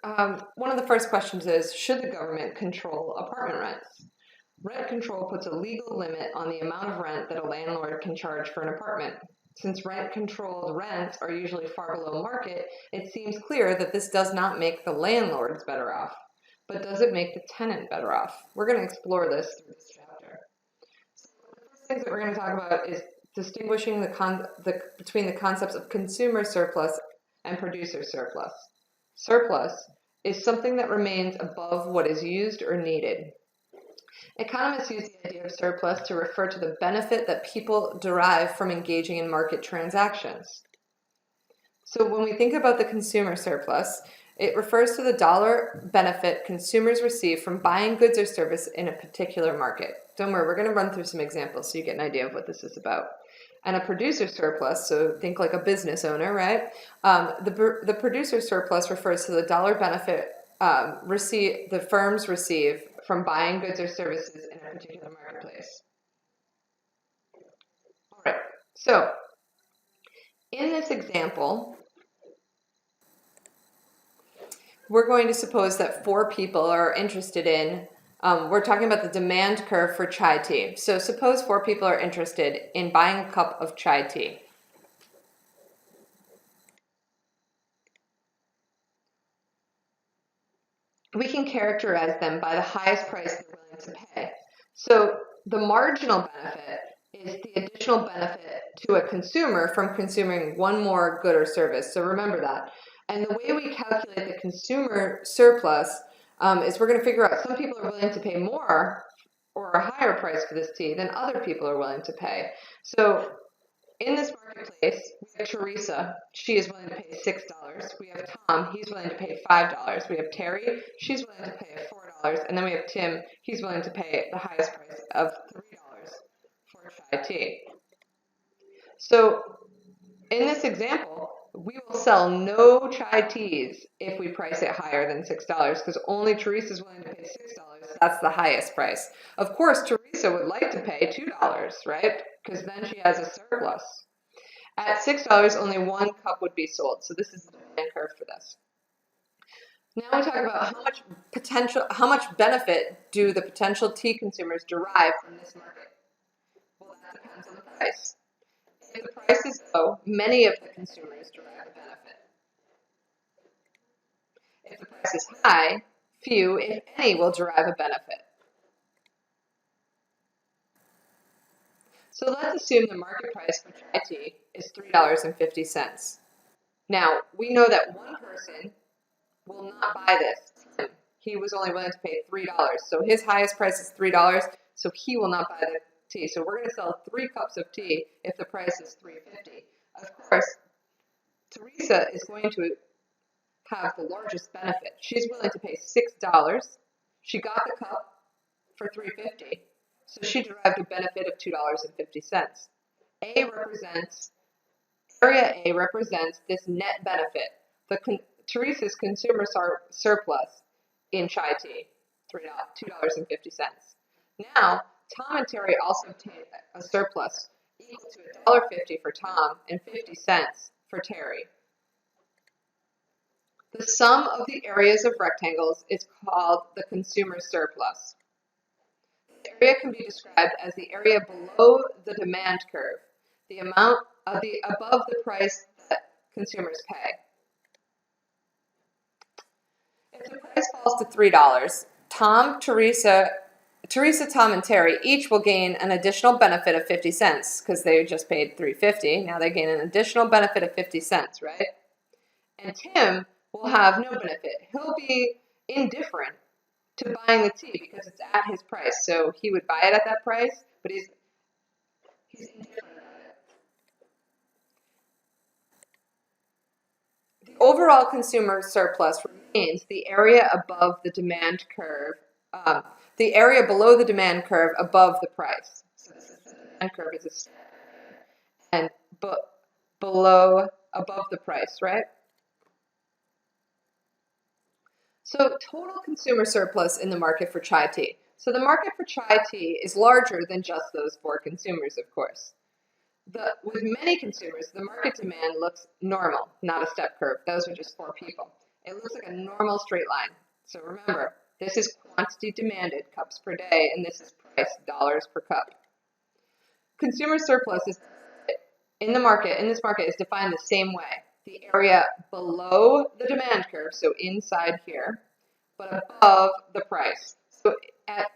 one of the first questions is, should the government control apartment rents? Rent control puts a legal limit on the amount of rent that a landlord can charge for an apartment. Since rent-controlled rents are usually far below market, it seems clear that this does not make the landlords better off. But does it make the tenant better off? We're going to explore this through this chapter. So the first things that we're going to talk about is distinguishing between the concepts of consumer surplus and producer surplus. Surplus is something that remains above what is used or needed. Economists use the idea of surplus to refer to the benefit that people derive from engaging in market transactions. So when we think about the consumer surplus, it refers to the dollar benefit consumers receive from buying goods or service in a particular market. Don't worry, we're going to run through some examples so you get an idea of what this is about. And a producer surplus, so think like a business owner, right? The producer surplus refers to the dollar benefit the firms receive from buying goods or services in a particular marketplace. All right, so in this example, we're going to suppose that 4 people are interested in, we're talking about the demand curve for chai tea. So suppose 4 people are interested in buying a cup of chai tea. We can characterize them by the highest price they're willing to pay. So the marginal benefit is the additional benefit to a consumer from consuming one more good or service. So remember that. And the way we calculate the consumer surplus is we're going to figure out some people are willing to pay more or a higher price for this tea than other people are willing to pay. So in this marketplace, we have Teresa. She is willing to pay $6. We have Tom. He's willing to pay $5. We have Terry. She's willing to pay $4. And then we have Tim. He's willing to pay the highest price of $3 for chai tea. So in this example, we will sell no chai teas if we price it higher than $6 because only Teresa is willing to pay $6. That's the highest price. Of course, Teresa would like to pay $2, right? Because then she has a surplus. At $6, only 1 cup would be sold. So this is the demand curve for this. Now we talk about how much benefit do the potential tea consumers derive from this market? Well, that depends on the price. If the price is low, many of the consumers derive a benefit. If the price is high, few, if any, will derive a benefit. So let's assume the market price for chai tea is $3.50. Now, we know that one person will not buy this. He was only willing to pay $3. So his highest price is $3, so he will not buy the tea. So we're going to sell 3 cups of tea if the price is $3.50. Of course, Teresa is going to have the largest benefit. She's willing to pay $6. She got the cup for $3.50, so she derived a benefit of $2.50. Area A represents this net benefit, Teresa's consumer surplus in chai tea, $2.50. Now, Tom and Terry also obtain a surplus equal to $1.50 for Tom and 50 cents for Terry. The sum of the areas of rectangles is called the consumer surplus. The area can be described as the area below the demand curve, the amount of above the price that consumers pay. If the price falls to $3, Teresa, Tom, and Terry each will gain an additional benefit of 50 cents because they just paid $3.50. Now they gain an additional benefit of 50 cents, right? And Tim will have no benefit. He'll be indifferent to buying the tea because it's at his price. So he would buy it at that price, but he's indifferent about it. The overall consumer surplus remains the area above the demand curve, the area below the demand curve above the price. So this is the demand curve is a star, and above the price, right? So total consumer surplus in the market for chai tea. So the market for chai tea is larger than just those 4 consumers, of course. With many consumers, the market demand looks normal, not a step curve. Those are just 4 people. It looks like a normal straight line. So remember, this is quantity demanded, cups per day, and this is price, dollars per cup. Consumer surplus is in this market is defined the same way. The area below the demand curve, so inside here, but above the price. So at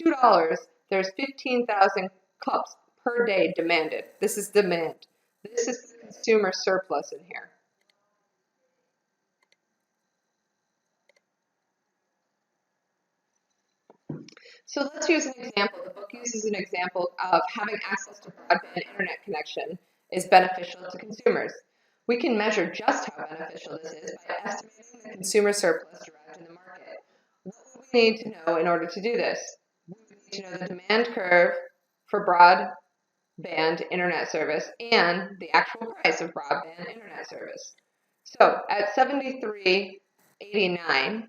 $2, there's 15,000 cups per day demanded. This is demand. This is the consumer surplus in here. So let's use an example. The book uses an example of having access to broadband internet connection is beneficial to consumers. We can measure just how beneficial this is by estimating the consumer surplus derived in the market. What do we need to know in order to do this? We need to know the demand curve for broadband internet service and the actual price of broadband internet service. So at $73.89,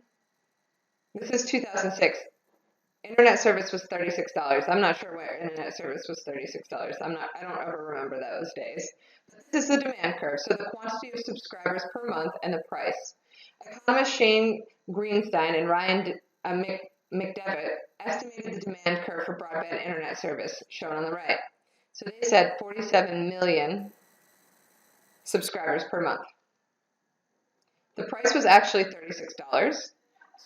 this is 2006. Internet service was $36. I'm not sure where internet service was $36. I don't ever remember those days. This is the demand curve, so the quantity of subscribers per month and the price. Economists Shane Greenstein and Ryan McDevitt estimated the demand curve for broadband internet service, shown on the right. So they said 47 million subscribers per month. The price was actually $36.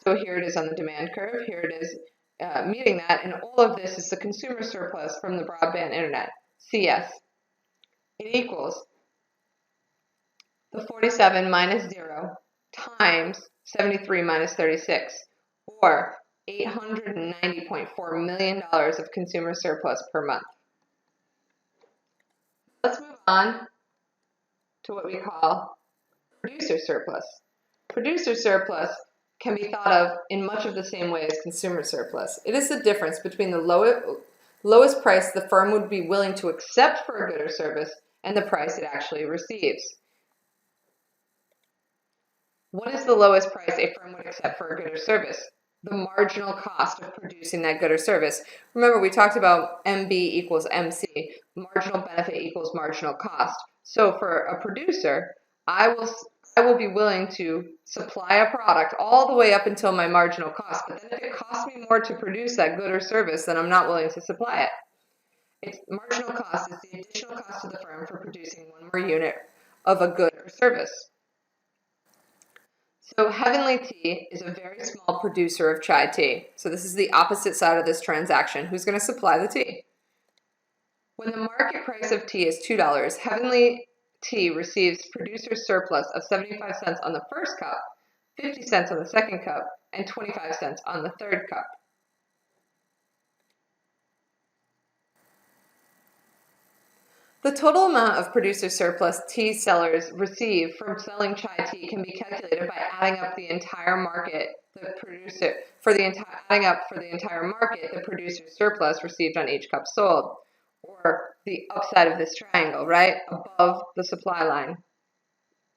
So here it is on the demand curve. Here it is meeting that, and all of this is the consumer surplus from the broadband internet, CS. It equals the 47 minus 0 times 73 minus 36, or $890.4 million of consumer surplus per month. Let's move on to what we call producer surplus. Producer surplus can be thought of in much of the same way as consumer surplus. It is the difference between the lowest price the firm would be willing to accept for a good or service and the price it actually receives. What is the lowest price a firm would accept for a good or service? The marginal cost of producing that good or service. Remember, we talked about MB equals MC. Marginal benefit equals marginal cost. So for a producer, I will be willing to supply a product all the way up until my marginal cost. But then if it costs me more to produce that good or service, then I'm not willing to supply it. Its marginal cost is the additional cost to the firm for producing one more unit of a good or service. So Heavenly Tea is a very small producer of chai tea. So this is the opposite side of this transaction. Who's going to supply the tea? When the market price of tea is $2, Heavenly Tea receives producer surplus of 75 cents on the first cup, 50 cents on the second cup, and 25 cents on the third cup. The total amount of producer surplus tea sellers receive from selling chai tea can be calculated by adding up the entire market, adding up for the entire market the producer surplus received on each cup sold, or the upside of this triangle, right, above the supply line,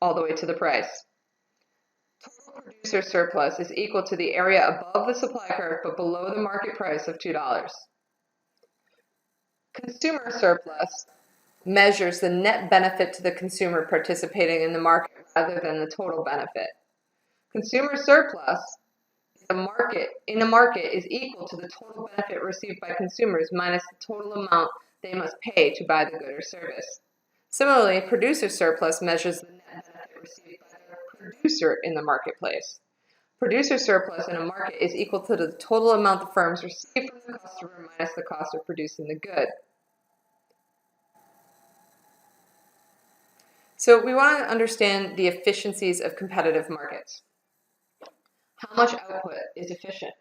all the way to the price. Total producer surplus is equal to the area above the supply curve but below the market price of $2. Consumer surplus measures the net benefit to the consumer participating in the market rather than the total benefit. Consumer surplus in a market is equal to the total benefit received by consumers minus the total amount they must pay to buy the good or service. Similarly, producer surplus measures the net benefit received by the producer in the marketplace. Producer surplus in a market is equal to the total amount the firms receive from the customer minus the cost of producing the good. So we want to understand the efficiencies of competitive markets. How much output is efficient?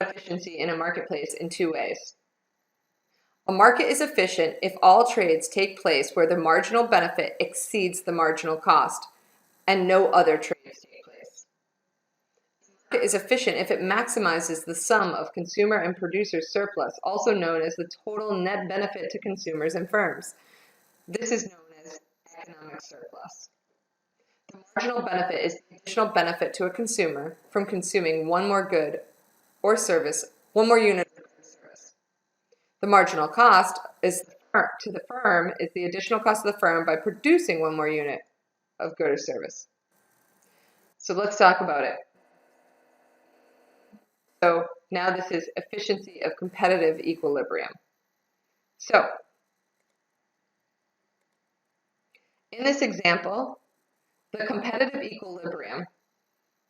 Efficiency in a marketplace in two ways. A market is efficient if all trades take place where the marginal benefit exceeds the marginal cost and no other trades take place. A market is efficient if it maximizes the sum of consumer and producer surplus, also known as the total net benefit to consumers and firms. This is known as economic surplus. The marginal benefit is the additional benefit to a consumer from consuming one more good or service, one more unit of good or service. The marginal cost is the to the firm is the additional cost of the firm by producing one more unit of good or service. So let's talk about it. So now this is efficiency of competitive equilibrium. So in this example, the competitive equilibrium,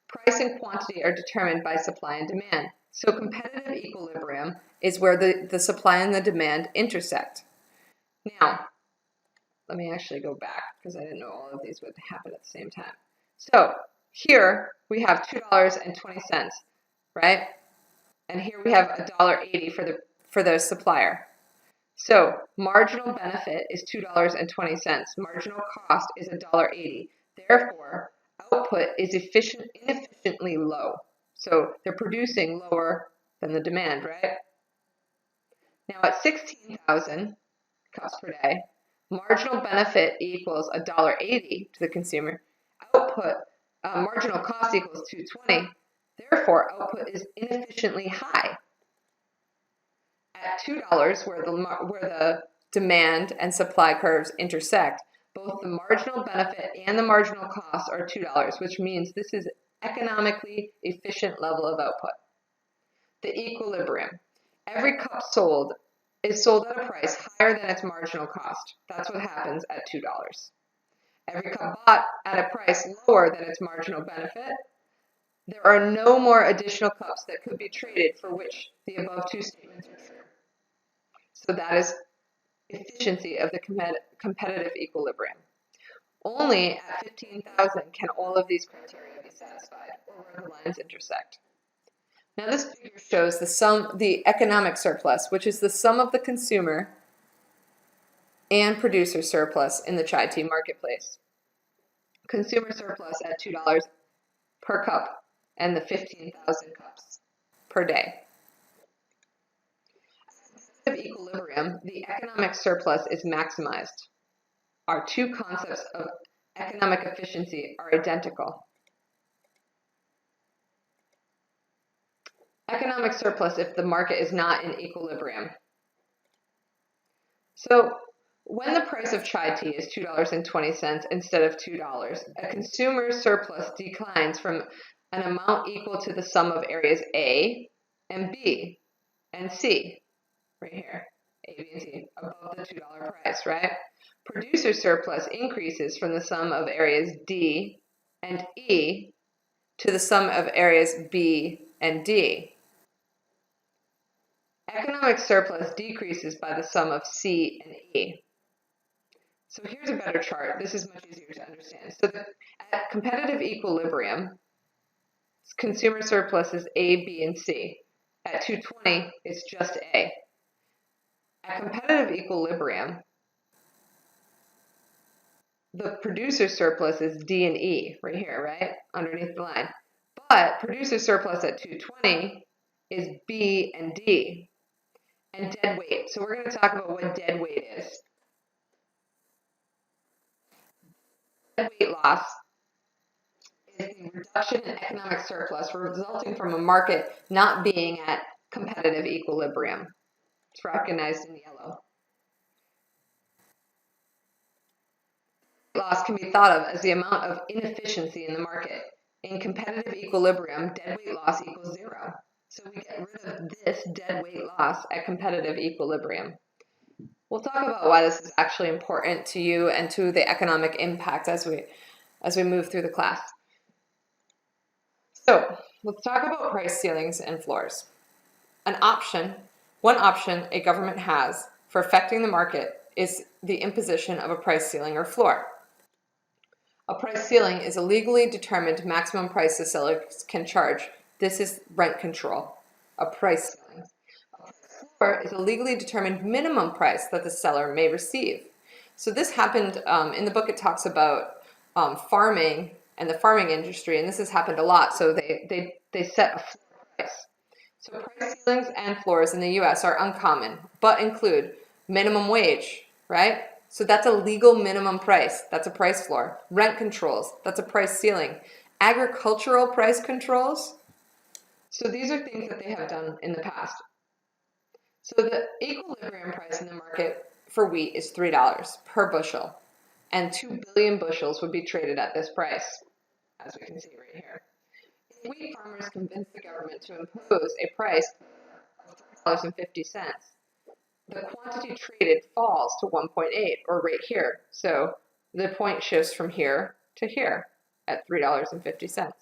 price and quantity are determined by supply and demand. So competitive equilibrium is where the supply and the demand intersect. Now, let me actually go back because I didn't know all of these would happen at the same time. So here we have $2.20, right? And here we have $1.80 for the supplier. So marginal benefit is $2.20. Marginal cost is $1.80. Therefore, output is inefficiently low. So they're producing lower than the demand, right? Now at 16,000 cups per day, marginal benefit equals $1.80 to the consumer. Output, marginal cost equals $2.20. Therefore, output is inefficiently high. At $2, where the demand and supply curves intersect, both the marginal benefit and the marginal cost are $2, which means this is economically efficient level of output. The equilibrium. Every cup sold is sold at a price higher than its marginal cost. That's what happens at $2. Every cup bought at a price lower than its marginal benefit. There are no more additional cups that could be traded for which the above two statements are true. So that is efficiency of the competitive equilibrium. Only at 15,000 can all of these criteria be satisfied, or where the lines intersect. Now this figure shows the economic surplus, which is the sum of the consumer and producer surplus in the chai tea marketplace. Consumer surplus at $2 per cup and the 15,000 cups per day. Of equilibrium, the economic surplus is maximized. Our two concepts of economic efficiency are identical. Economic surplus if the market is not in equilibrium. So when the price of chai tea is $2.20 instead of $2, a consumer surplus declines from an amount equal to the sum of areas A and B and C, right here, A, B, and C, above the $2 price, right? Producer surplus increases from the sum of areas D and E to the sum of areas B and D. Economic surplus decreases by the sum of C and E. So here's a better chart. This is much easier to understand. So at competitive equilibrium, consumer surplus is A, B, and C. At 220, it's just A. At competitive equilibrium, the producer surplus is D and E, right here, right? Underneath the line. But producer surplus at 220 is B and D. And dead weight. So we're going to talk about what dead weight is. Dead weight loss is the reduction in economic surplus resulting from a market not being at competitive equilibrium. It's recognized in yellow. Loss can be thought of as the amount of inefficiency in the market. In competitive equilibrium, dead weight loss equals 0. So we get rid of this dead weight loss at competitive equilibrium. We'll talk about why this is actually important to you and to the economic impact as we move through the class. So let's talk about price ceilings and floors. One option a government has for affecting the market is the imposition of a price ceiling or floor. A price ceiling is a legally determined maximum price the seller can charge. This is rent control. A price ceiling. A price floor is a legally determined minimum price that the seller may receive. So this happened in the book. It talks about farming and the farming industry, and this has happened a lot. So they set a floor price. So price ceilings and floors in the U.S. are uncommon, but include minimum wage, right? So that's a legal minimum price. That's a price floor. Rent controls. That's a price ceiling. Agricultural price controls. So these are things that they have done in the past. So the equilibrium price in the market for wheat is $3 per bushel, and 2 billion bushels would be traded at this price, as we can see right here. If wheat farmers convince the government to impose a price of $3.50, the quantity traded falls to 1.8, or right here. So the point shifts from here to here at $3.50.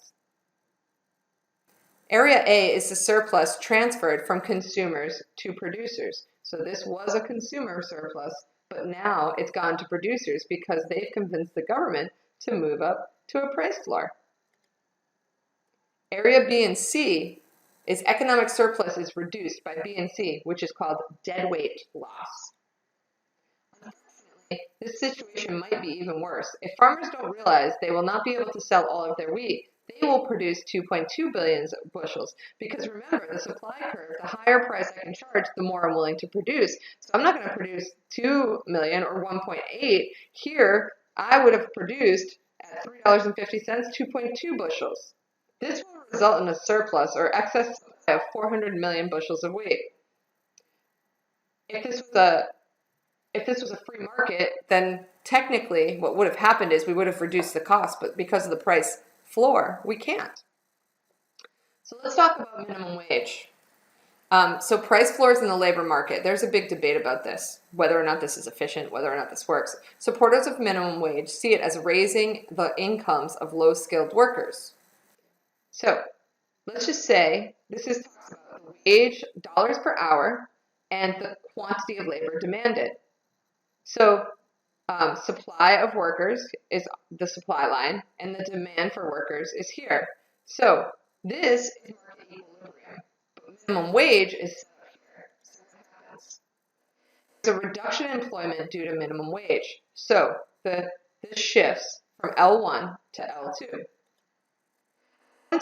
Area A is the surplus transferred from consumers to producers. So this was a consumer surplus, but now it's gone to producers because they've convinced the government to move up to a price floor. Area B and C is economic surplus is reduced by B and C, which is called deadweight loss. Unfortunately, this situation might be even worse. If farmers don't realize they will not be able to sell all of their wheat, they will produce 2.2 billion bushels. Because remember, the supply curve, the higher price I can charge, the more I'm willing to produce. So I'm not going to produce 2 million or 1.8. Here, I would have produced at $3.50, 2.2 bushels. This will result in a surplus or excess supply of 400 million bushels of wheat. If this was a free market, then technically what would have happened is we would have reduced the cost, but because of the price floor, we can't. So let's talk about minimum wage. So price floors in the labor market, there's a big debate about this, whether or not this is efficient, whether or not this works. Supporters of minimum wage see it as raising the incomes of low-skilled workers. So let's just say this is about the wage, dollars per hour, and the quantity of labor demanded. So supply of workers is the supply line, and the demand for workers is here. So this is market equilibrium, but minimum wage is set up here. So what happens? There's a reduction in employment due to minimum wage. So this shifts from L1 to L2.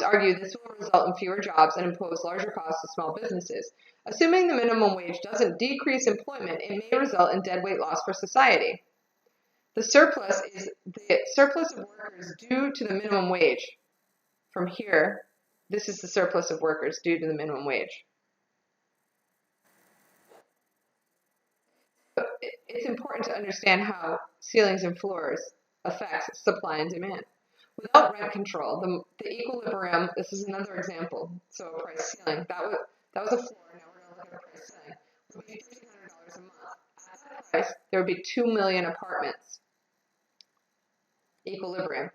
Argue this will result in fewer jobs and impose larger costs to small businesses. Assuming the minimum wage doesn't decrease employment, it may result in deadweight loss for society. The surplus is the surplus of workers due to the minimum wage. From here, this is the surplus of workers due to the minimum wage. It's important to understand how ceilings and floors affect supply and demand. Without rent control, the equilibrium, this is another example. So a price ceiling, that was a floor, now we're going to look at a price ceiling. It would be $1,500 a month. At that price, there would be 2 million apartments. Equilibrium.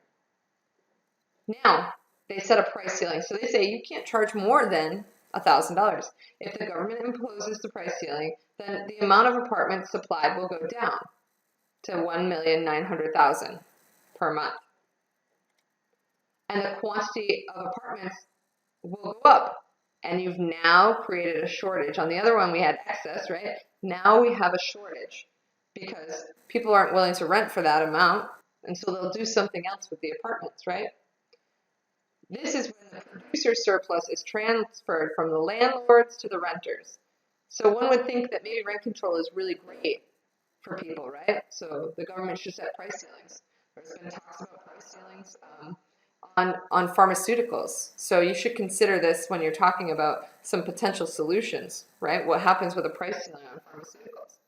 Now, they set a price ceiling. So they say you can't charge more than $1,000. If the government imposes the price ceiling, then the amount of apartments supplied will go down to 1,900,000 per month. And the quantity of apartments will go up. And you've now created a shortage. On the other one, we had excess, right? Now we have a shortage because people aren't willing to rent for that amount, and so they'll do something else with the apartments, right? This is when the producer surplus is transferred from the landlords to the renters. So one would think that maybe rent control is really great for people, right? So the government should set price ceilings. There's been talks about price ceilings on pharmaceuticals. So you should consider this when you're talking about some potential solutions, right? What happens with a price ceiling on pharmaceuticals?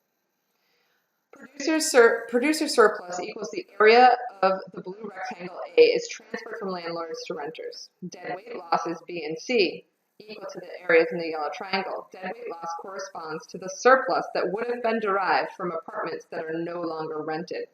Producer surplus equals the area of the blue rectangle A is transferred from landlords to renters. Deadweight loss is B and C, equal to the areas in the yellow triangle. Deadweight loss corresponds to the surplus that would have been derived from apartments that are no longer rented.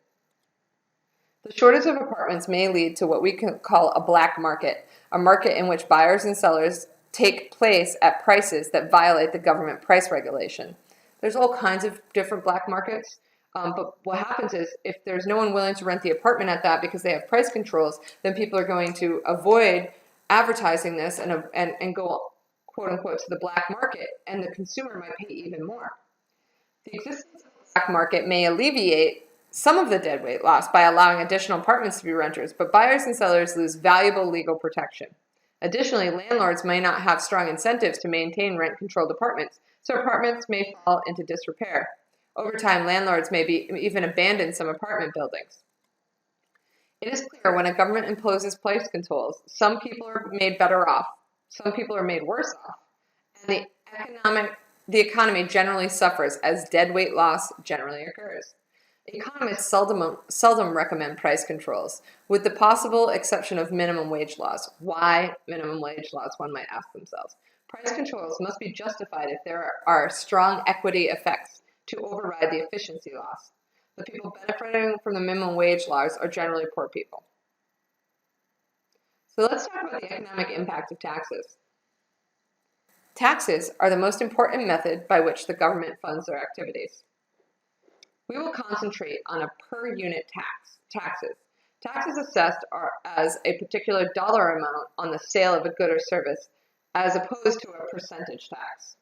The shortage of apartments may lead to what we can call a black market, a market in which buyers and sellers take place at prices that violate the government price regulation. There's all kinds of different black markets, but what happens is if there's no one willing to rent the apartment at that because they have price controls, then people are going to avoid advertising this and go, quote unquote, to the black market, and the consumer might pay even more. The existence of the black market may alleviate some of the deadweight loss by allowing additional apartments to be renters, but buyers and sellers lose valuable legal protection. Additionally, landlords may not have strong incentives to maintain rent-controlled apartments, so apartments may fall into disrepair. Over time, landlords may even abandon some apartment buildings. It is clear when a government imposes price controls, some people are made better off, some people are made worse off, and the economic the economy generally suffers as deadweight loss generally occurs. Economists seldom recommend price controls, with the possible exception of minimum wage laws. Why minimum wage laws, one might ask themselves. Price controls must be justified if there are strong equity effects to override the efficiency loss. The people benefiting from the minimum wage laws are generally poor people. So let's talk about the economic impact of taxes. Taxes are the most important method by which the government funds their activities. We will concentrate on a per unit taxes. Taxes assessed are as a particular dollar amount on the sale of a good or service, as opposed to a percentage tax.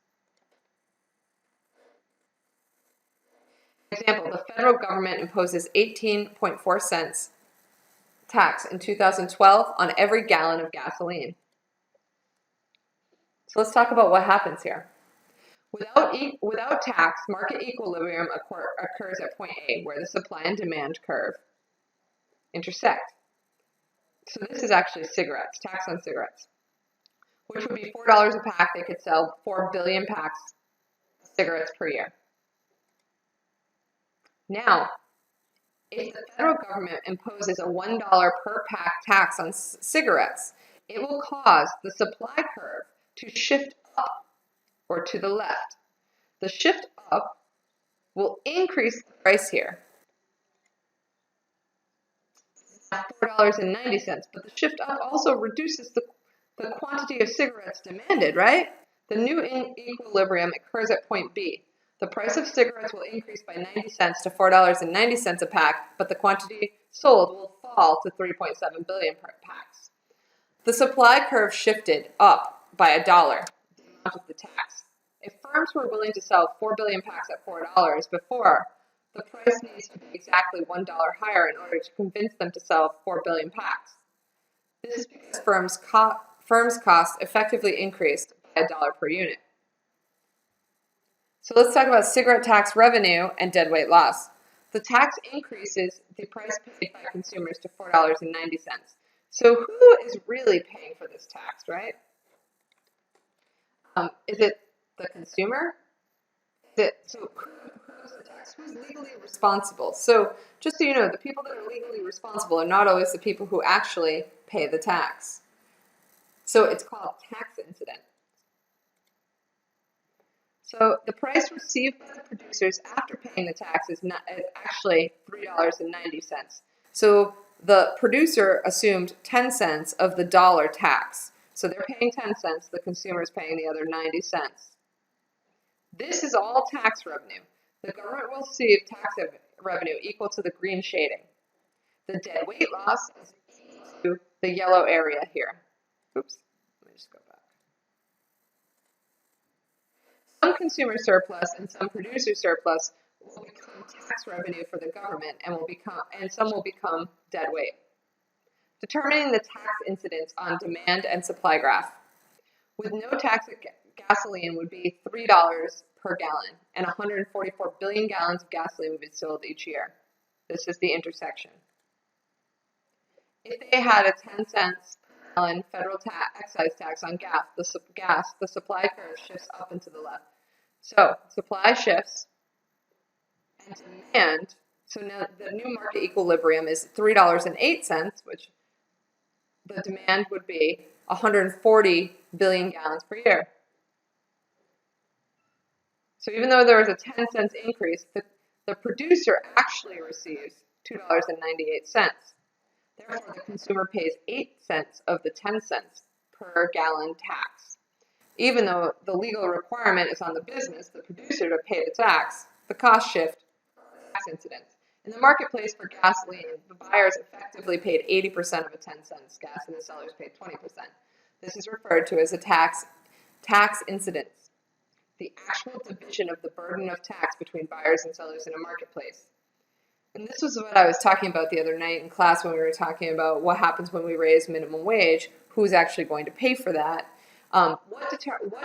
For example, the federal government imposes 18.4 cents tax in 2012 on every gallon of gasoline. So let's talk about what happens here. Without tax, market equilibrium occurs at point A, where the supply and demand curve intersect. So this is actually cigarettes, tax on cigarettes, which would be $4 a pack. They could sell 4 billion packs of cigarettes per year. Now, if the federal government imposes a $1 per pack tax on cigarettes, it will cause the supply curve to shift up or to the left. The shift up will increase the price here. $4.90, but the shift up also reduces the quantity of cigarettes demanded, right? The new equilibrium occurs at point B. The price of cigarettes will increase by 90 cents to $4.90 a pack, but the quantity sold will fall to 3.7 billion packs. The supply curve shifted up by $1, the amount of the tax. If firms were willing to sell 4 billion packs at $4 before, the price needs to be exactly $1 higher in order to convince them to sell 4 billion packs. This is because firms' costs effectively increased by $1 per unit. So let's talk about cigarette tax revenue and deadweight loss. The tax increases the price paid by consumers to $4.90. So who is really paying for this tax, right? Is it the consumer? Who's the tax? Who's legally responsible? So just so you know, the people that are legally responsible are not always the people who actually pay the tax. So it's called tax incident. So the price received by the producers after paying the tax is actually $3.90. So the producer assumed 10 cents of the dollar tax. So they're paying 10 cents, the consumer is paying the other 90 cents. This is all tax revenue. The government will receive tax revenue equal to the green shading. The deadweight loss is equal to the yellow area here. Oops, let me just go back. Some consumer surplus and some producer surplus will become tax revenue for the government and some will become deadweight. Determining the tax incidence on demand and supply graph. With no tax, gasoline would be $3 per gallon, and 144 billion gallons of gasoline would be sold each year. This is the intersection. If they had a 10 cents per gallon federal excise tax on gas, the supply curve shifts up and to the left. So supply shifts, and demand. So now the new market equilibrium is $3.08, which the demand would be 140 billion gallons per year. So even though there was a 10 cents increase, the producer actually receives $2.98. Therefore, the consumer pays 8 cents of the 10 cents per gallon tax. Even though the legal requirement is on the business, the producer, to pay the tax, the cost shift tax incidence. In the marketplace for gasoline, the buyers effectively paid 80% of a 10 cents gas and the sellers paid 20%. This is referred to as a tax incidence, the actual division of the burden of tax between buyers and sellers in a marketplace. And this was what I was talking about the other night in class when we were talking about what happens when we raise minimum wage, who's actually going to pay for that. What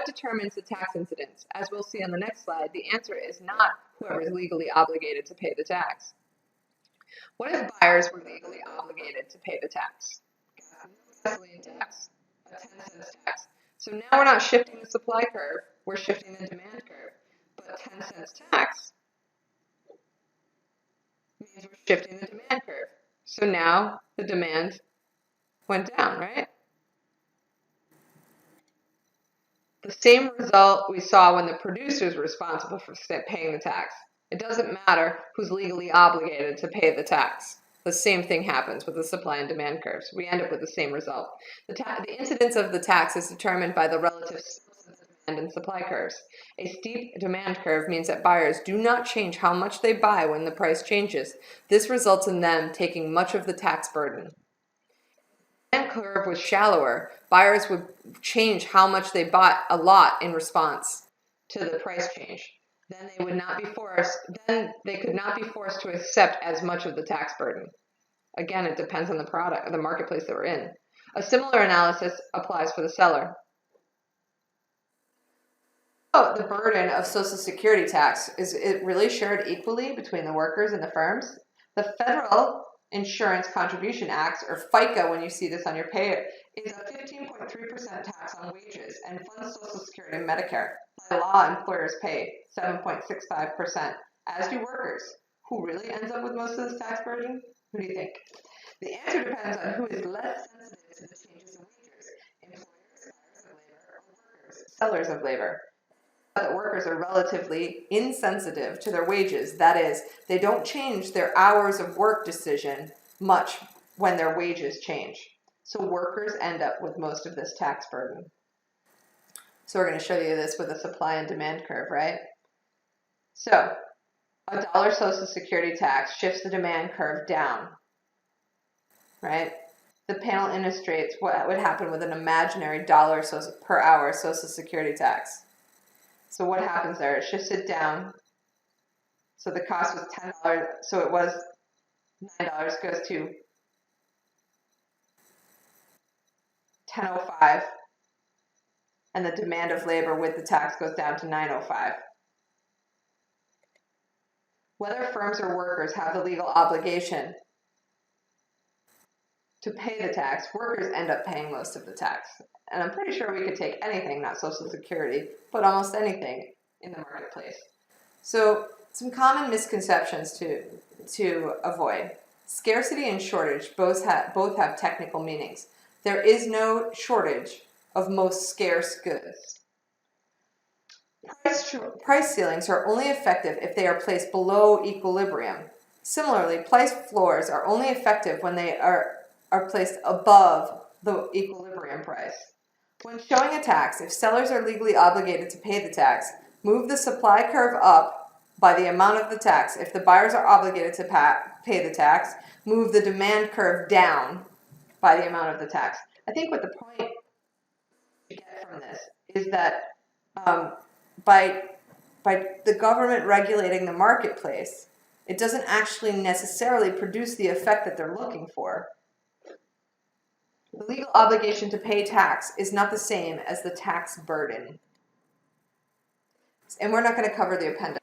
determines the tax incidence? As we'll see on the next slide, the answer is not whoever is legally obligated to pay the tax. What if buyers were legally obligated to pay the tax? Gasoline tax, a 10 cents tax. So now we're not shifting the supply curve, we're shifting the demand curve. But 10 cents tax means we're shifting the demand curve. So now the demand went down, right? The same result we saw when the producer is responsible for paying the tax. It doesn't matter who's legally obligated to pay the tax. The same thing happens with the supply and demand curves. We end up with the same result. The incidence of the tax is determined by the relative demand and supply curves. A steep demand curve means that buyers do not change how much they buy when the price changes. This results in them taking much of the tax burden. If the demand curve was shallower, buyers would change how much they bought a lot in response to the price change. Then they could not be forced to accept as much of the tax burden. Again, it depends on the product, the marketplace that we're in. A similar analysis applies for the seller. So the burden of Social Security tax, is it really shared equally between the workers and the firms? The Federal Insurance Contribution Act, or FICA, when you see this on your pay, is a 15.3% tax on wages and funds Social Security and Medicare. By law, employers pay 7.65%, as do workers. Who really ends up with most of this tax burden? Who do you think? The answer depends on who is less sensitive to the changes in wages: employers, buyers of labor, or workers, sellers of labor. That workers are relatively insensitive to their wages. That is, they don't change their hours of work decision much when their wages change. So workers end up with most of this tax burden. So we're going to show you this with a supply and demand curve, right? So $1 Social Security tax shifts the demand curve down, right? The panel illustrates what would happen with an imaginary dollar per hour Social Security tax. So what happens there? It shifts it down. So the cost was $10. So it was $9 goes to $10.05. And the demand of labor with the tax goes down to $9.05. Whether firms or workers have the legal obligation to pay the tax, workers end up paying most of the tax. And I'm pretty sure we could take anything, not Social Security, but almost anything in the marketplace. So some common misconceptions to avoid. Scarcity and shortage both have technical meanings. There is no shortage of most scarce goods. Price ceilings are only effective if they are placed below equilibrium. Similarly, price floors are only effective when they are placed above the equilibrium price. When showing a tax, if sellers are legally obligated to pay the tax, move the supply curve up by the amount of the tax. If the buyers are obligated to pay the tax, move the demand curve down by the amount of the tax. I think what the point you get from this is that by the government regulating the marketplace, it doesn't actually necessarily produce the effect that they're looking for. The legal obligation to pay tax is not the same as the tax burden. And we're not going to cover the appendix.